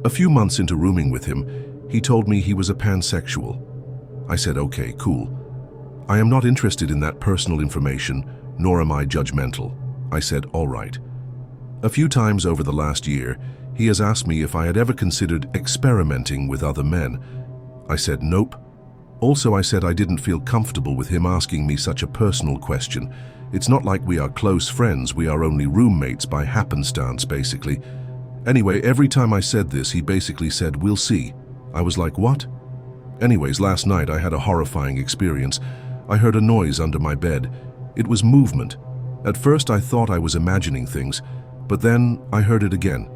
A few months into rooming with him, he told me he was a pansexual. I said, okay, cool. I am not interested in that personal information, nor am I judgmental. I said, all right. A few times over the last year, he has asked me if I had ever considered experimenting with other men. I said, nope. Also, I said I didn't feel comfortable with him asking me such a personal question. It's not like we are close friends, we are only roommates by happenstance, basically. Anyway, every time I said this, he basically said, we'll see. I was like, what? Anyways, last night I had a horrifying experience. I heard a noise under my bed. It was movement. At first I thought I was imagining things, but then I heard it again.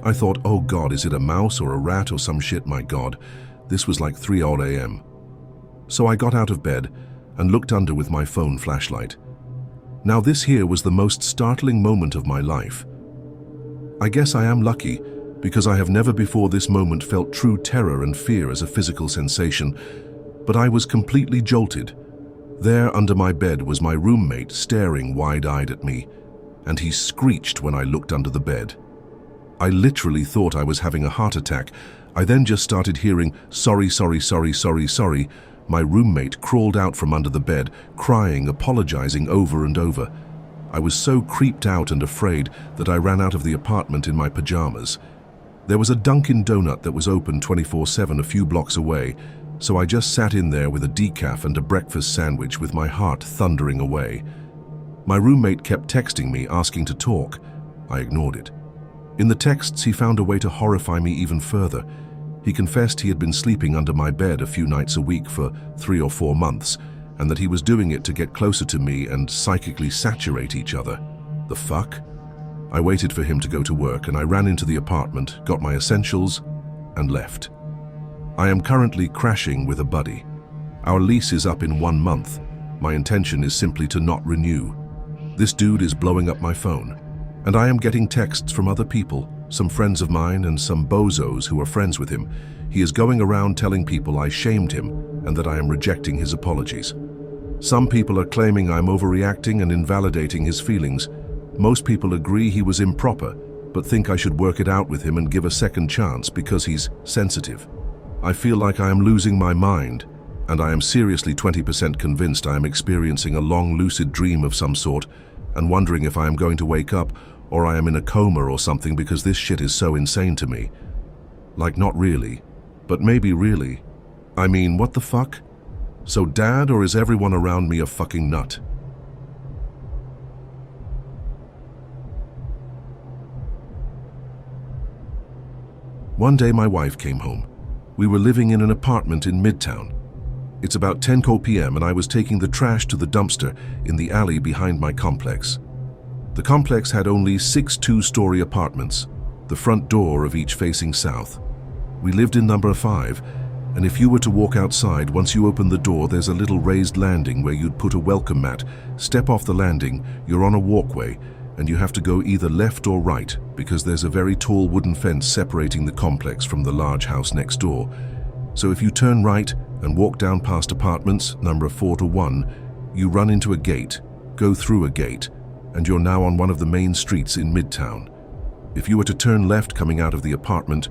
I thought, oh God, is it a mouse or a rat or some shit, my God? This was like 3 a.m. So I got out of bed and looked under with my phone flashlight. Now this here was the most startling moment of my life. I guess I am lucky because I have never before this moment felt true terror and fear as a physical sensation, but I was completely jolted. There under my bed was my roommate staring wide-eyed at me, and he screeched when I looked under the bed. I literally thought I was having a heart attack. I then just started hearing, sorry, sorry, sorry, sorry, sorry. My roommate crawled out from under the bed, crying, apologizing over and over. I was so creeped out and afraid that I ran out of the apartment in my pajamas. There was a Dunkin' Donut that was open 24/7 a few blocks away, so I just sat in there with a decaf and a breakfast sandwich with my heart thundering away. My roommate kept texting me, asking to talk. I ignored it. In the texts, he found a way to horrify me even further. He confessed he had been sleeping under my bed a few nights a week for 3 or 4 months, and that he was doing it to get closer to me and psychically saturate each other. The fuck? I waited for him to go to work, and I ran into the apartment, got my essentials, and left. I am currently crashing with a buddy. Our lease is up in 1 month. My intention is simply to not renew. This dude is blowing up my phone, and I am getting texts from other people, some friends of mine and some bozos who are friends with him. He is going around telling people I shamed him and that I am rejecting his apologies. Some people are claiming I'm overreacting and invalidating his feelings. Most people agree he was improper, but think I should work it out with him and give a second chance because he's sensitive. I feel like I am losing my mind, and I am seriously 20% convinced I am experiencing a long lucid dream of some sort and wondering if I am going to wake up or I am in a coma or something because this shit is so insane to me. Like, not really, but maybe really. I mean, what the fuck? So Dad, or is everyone around me a fucking nut? One day my wife came home. We were living in an apartment in Midtown. It's about 10 p.m. and I was taking the trash to the dumpster in the alley behind my complex. The complex had only 6 two-story apartments, the front door of each facing south. We lived in number 5, and if you were to walk outside, once you open the door, there's a little raised landing where you'd put a welcome mat, step off the landing, you're on a walkway, and you have to go either left or right because there's a very tall wooden fence separating the complex from the large house next door. So if you turn right and walk down past apartments, number 4 to 1, you run into a gate, go through a gate, and you're now on one of the main streets in Midtown. If you were to turn left coming out of the apartment,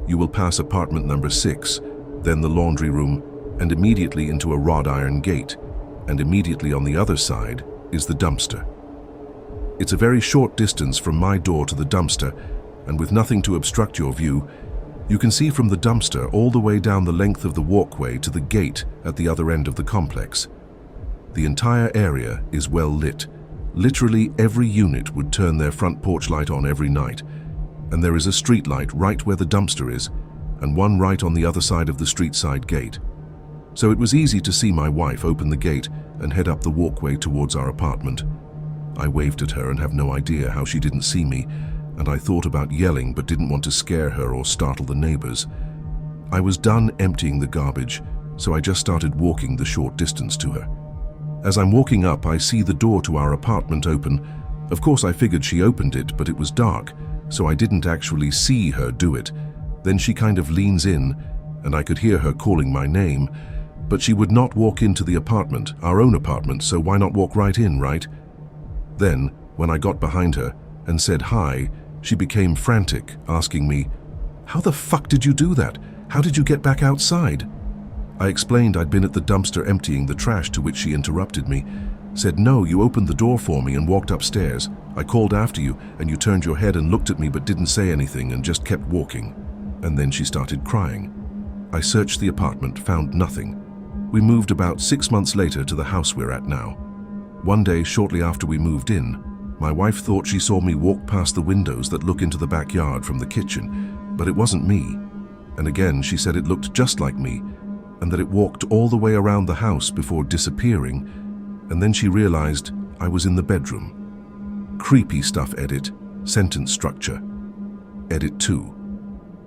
you will pass apartment number 6, then the laundry room, and immediately into a wrought iron gate, and immediately on the other side is the dumpster. It's a very short distance from my door to the dumpster, and with nothing to obstruct your view, you can see from the dumpster all the way down the length of the walkway to the gate at the other end of the complex. The entire area is well lit. Literally every unit would turn their front porch light on every night, and there is a street light right where the dumpster is, and one right on the other side of the street side gate. So it was easy to see my wife open the gate and head up the walkway towards our apartment. I waved at her and have no idea how she didn't see me, and I thought about yelling but didn't want to scare her or startle the neighbors. I was done emptying the garbage, so I just started walking the short distance to her. As I'm walking up, I see the door to our apartment open. Of course, I figured she opened it, but it was dark, so I didn't actually see her do it. Then she kind of leans in, and I could hear her calling my name, but she would not walk into the apartment, our own apartment, so why not walk right in, right? Then, when I got behind her and said hi, she became frantic, asking me, "How the fuck did you do that? How did you get back outside?" I explained I'd been at the dumpster emptying the trash, to which she interrupted me, said, "No, you opened the door for me and walked upstairs. I called after you and you turned your head and looked at me but didn't say anything and just kept walking." And then she started crying. I searched the apartment, found nothing. We moved about 6 months later to the house we're at now. One day, shortly after we moved in, my wife thought she saw me walk past the windows that look into the backyard from the kitchen, but it wasn't me. And again, she said it looked just like me, and that it walked all the way around the house before disappearing, and then she realized I was in the bedroom. Creepy stuff, edit, sentence structure. Edit 2.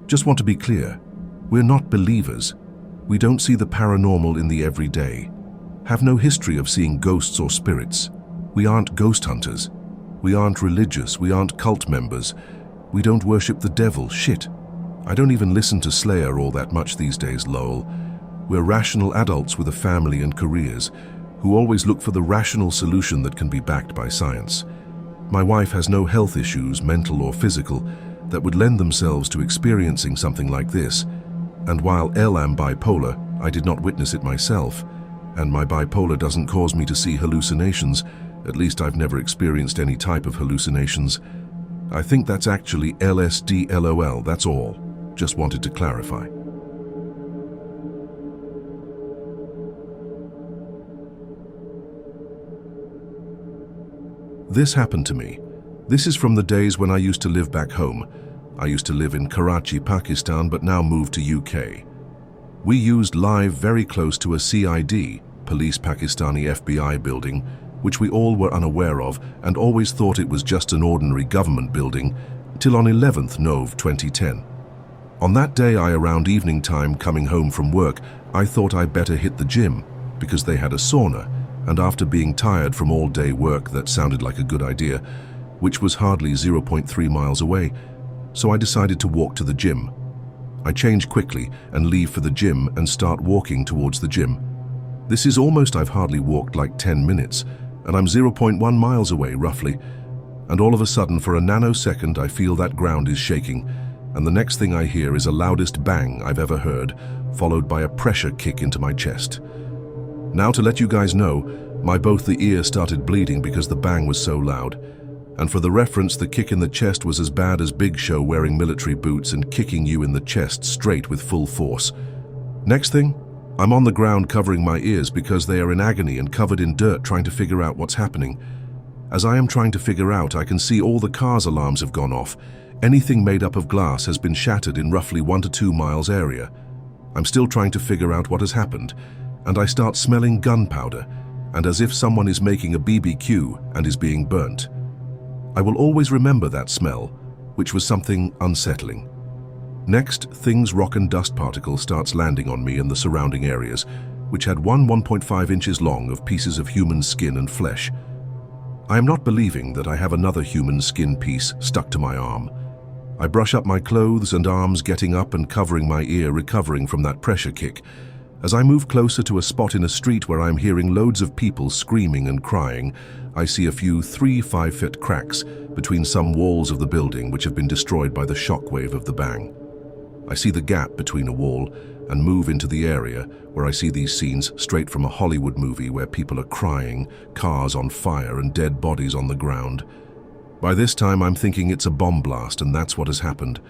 Just want to be clear, we're not believers. We don't see the paranormal in the everyday. Have no history of seeing ghosts or spirits. We aren't ghost hunters. We aren't religious. We aren't cult members. We don't worship the devil. Shit. I don't even listen to Slayer all that much these days, lol. We're rational adults with a family and careers who always look for the rational solution that can be backed by science. My wife has no health issues, mental or physical, that would lend themselves to experiencing something like this. And while I'm bipolar, I did not witness it myself, and my bipolar doesn't cause me to see hallucinations. At least I've never experienced any type of hallucinations. I think that's actually LSD, LOL, that's all. Just wanted to clarify. This happened to me. This is from the days when I used to live back home. I used to live in Karachi, Pakistan, but now moved to UK. We used live very close to a CID, Police Pakistani FBI building, which we all were unaware of and always thought it was just an ordinary government building, till on 11th Nov 2010. On that day, around evening time, coming home from work, I thought I'd better hit the gym because they had a sauna, and after being tired from all day work, that sounded like a good idea, which was hardly 0.3 miles away, so I decided to walk to the gym. I change quickly and leave for the gym and start walking towards the gym. This is almost, I've hardly walked like 10 minutes, and I'm 0.1 miles away roughly, and all of a sudden for a nanosecond I feel that ground is shaking, and the next thing I hear is a loudest bang I've ever heard, followed by a pressure kick into my chest. Now, to let you guys know, both the ear started bleeding because the bang was so loud. And for the reference, the kick in the chest was as bad as Big Show wearing military boots and kicking you in the chest straight with full force. Next thing, I'm on the ground covering my ears because they are in agony and covered in dirt, trying to figure out what's happening. As I am trying to figure out, I can see all the car's alarms have gone off. Anything made up of glass has been shattered in roughly 1 to 2 miles area. I'm still trying to figure out what has happened, and I start smelling gunpowder, and as if someone is making a BBQ and is being burnt. I will always remember that smell, which was something unsettling. Next, things rock and dust particles starts landing on me and the surrounding areas, which had 1.5 inches long of pieces of human skin and flesh. I am not believing that I have another human skin piece stuck to my arm. I brush up my clothes and arms, getting up and covering my ear, recovering from that pressure kick. As I move closer to a spot in a street where I'm hearing loads of people screaming and crying, I see a few 3-5 foot cracks between some walls of the building which have been destroyed by the shockwave of the bang. I see the gap between a wall and move into the area where I see these scenes straight from a Hollywood movie where people are crying, cars on fire and dead bodies on the ground. By this time I'm thinking it's a bomb blast, and that's what has happened.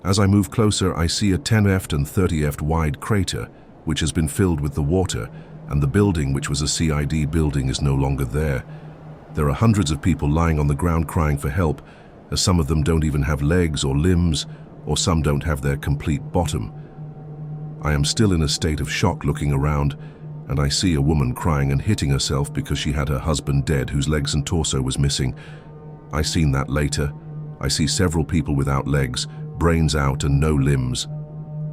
As I move closer, I see a 10 ft and 30 ft wide crater which has been filled with the water, and the building, which was a CID building, is no longer there. There are hundreds of people lying on the ground crying for help, as some of them don't even have legs or limbs, or some don't have their complete bottom. I am still in a state of shock looking around, and I see a woman crying and hitting herself because she had her husband dead whose legs and torso was missing. I seen that later. I see several people without legs, brains out and no limbs.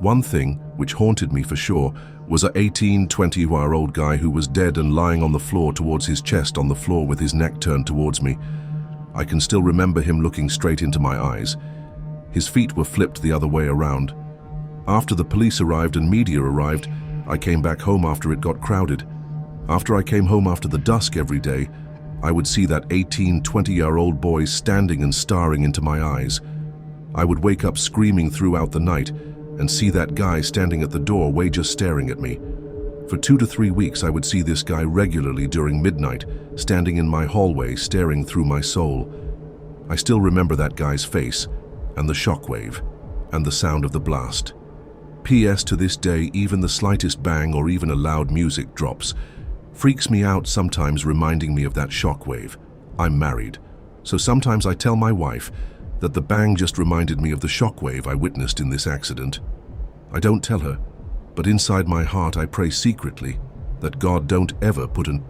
One thing, which haunted me for sure, was a 18-20-year-old guy who was dead and lying on the floor towards his chest on the floor with his neck turned towards me. I can still remember him looking straight into my eyes. His feet were flipped the other way around. After the police arrived and media arrived, I came back home after it got crowded. After I came home after the dusk every day, I would see that 18-20-year-old boy standing and staring into my eyes. I would wake up screaming throughout the night and see that guy standing at the doorway just staring at me. For 2 to 3 weeks, I would see this guy regularly during midnight, standing in my hallway, staring through my soul. I still remember that guy's face, and the shockwave, and the sound of the blast. P.S. To this day, even the slightest bang or even a loud music drops freaks me out, sometimes reminding me of that shockwave. I'm married, so sometimes I tell my wife that the bang just reminded me of the shockwave I witnessed in this accident. I don't tell her, but inside my heart I pray secretly that God don't ever put an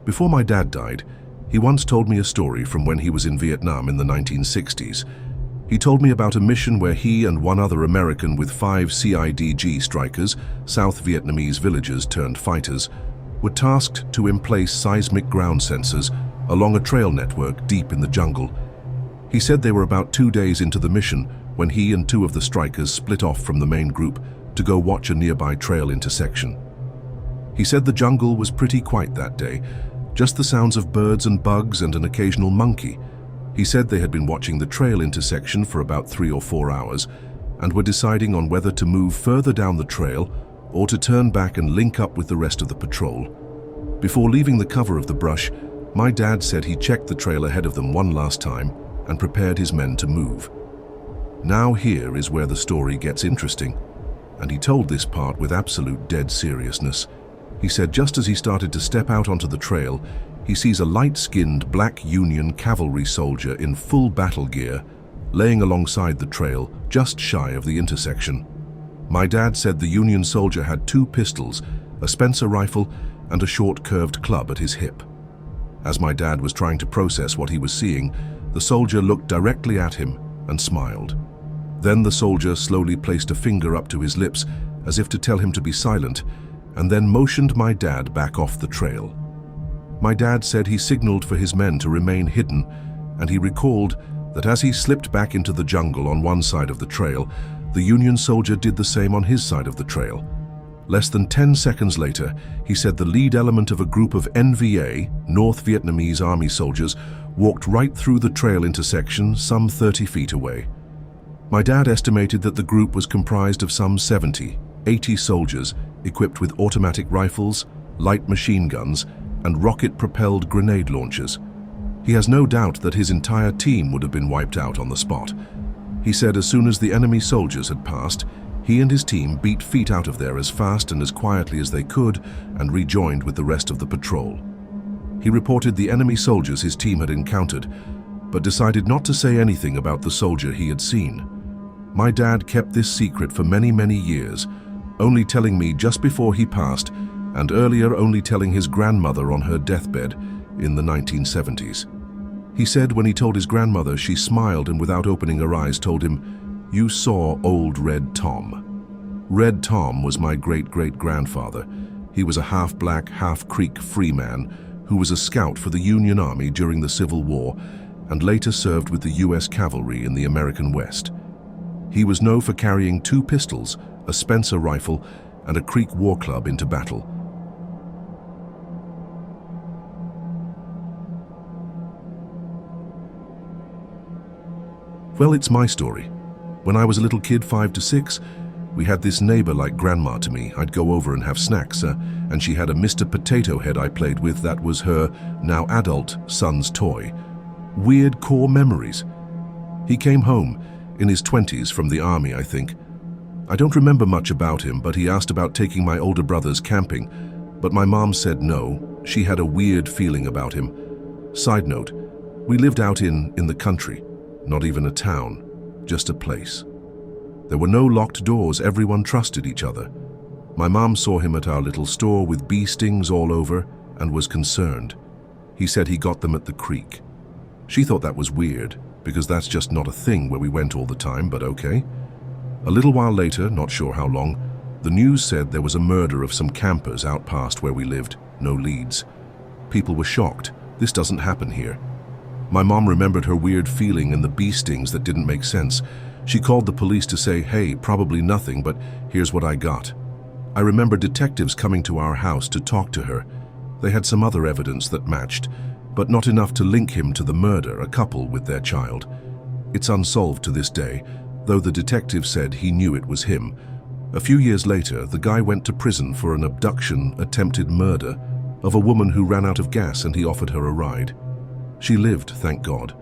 Before my dad died, he once told me a story from when he was in Vietnam in the 1960s. He told me about a mission where he and one other American with 5 CO.AG strikers, South Vietnamese villagers turned fighters, were tasked to emplace seismic ground sensors along a trail network deep in the jungle. He said they were about 2 days into the mission when he and 2 of the strikers split off from the main group to go watch a nearby trail intersection. He said the jungle was pretty quiet that day, just the sounds of birds and bugs and an occasional monkey. He said they had been watching the trail intersection for about 3 or 4 hours and were deciding on whether to move further down the trail or to turn back and link up with the rest of the patrol. Before leaving the cover of the brush, my dad said he checked the trail ahead of them one last time and prepared his men to move. Now here is where the story gets interesting, and he told this part with absolute dead seriousness. He said just as he started to step out onto the trail, he sees a light-skinned black Union cavalry soldier in full battle gear laying alongside the trail just shy of the intersection. My dad said the Union soldier had 2 pistols, a Spencer rifle, and a short curved club at his hip. As my dad was trying to process what he was seeing, the soldier looked directly at him and smiled. Then the soldier slowly placed a finger up to his lips as if to tell him to be silent, and then motioned my dad back off the trail. My dad said he signaled for his men to remain hidden, and he recalled that as he slipped back into the jungle on one side of the trail, the Union soldier did the same on his side of the trail. Less than 10 seconds later, he said the lead element of a group of NVA, North Vietnamese Army soldiers, walked right through the trail intersection some 30 feet away. My dad estimated that the group was comprised of some 70, 80 soldiers equipped with automatic rifles, light machine guns, and rocket-propelled grenade launchers. He has no doubt that his entire team would have been wiped out on the spot. He said as soon as the enemy soldiers had passed, he and his team beat feet out of there as fast and as quietly as they could and rejoined with the rest of the patrol. He reported the enemy soldiers his team had encountered, but decided not to say anything about the soldier he had seen. My dad kept this secret for many, many years, only telling me just before he passed, and earlier only telling his grandmother on her deathbed in the 1970s. He said when he told his grandmother, she smiled and without opening her eyes told him, "You saw old Red Tom." Red Tom was my great-great-grandfather. He was a half-black, half-Creek free man who was a scout for the Union Army during the Civil War and later served with the U.S. Cavalry in the American West. He was known for carrying 2 pistols, a Spencer rifle, and a Creek war club into battle. Well, it's my story. When I was a little kid, 5 to 6, we had this neighbor like grandma to me. I'd go over and have snacks, and she had a Mr. Potato Head I played with that was her, now adult, son's toy. Weird core memories. He came home, in his 20s, from the army, I think. I don't remember much about him, but he asked about taking my older brothers camping, but my mom said no. She had a weird feeling about him. Side note, we lived out in the country, not even a town, just a place. There were no locked doors, everyone trusted each other. My mom saw him at our little store with bee stings all over and was concerned. He said he got them at the creek. She thought that was weird, because that's just not a thing where we went all the time, but okay. A little while later, not sure how long, the news said there was a murder of some campers out past where we lived, no leads. People were shocked. This doesn't happen here. My mom remembered her weird feeling and the bee stings that didn't make sense. She called the police to say, hey, probably nothing, but here's what I got. I remember detectives coming to our house to talk to her. They had some other evidence that matched, but not enough to link him to the murder, a couple with their child. It's unsolved to this day, though the detective said he knew it was him. A few years later, the guy went to prison for an abduction, attempted murder, of a woman who ran out of gas and he offered her a ride. She lived, thank God.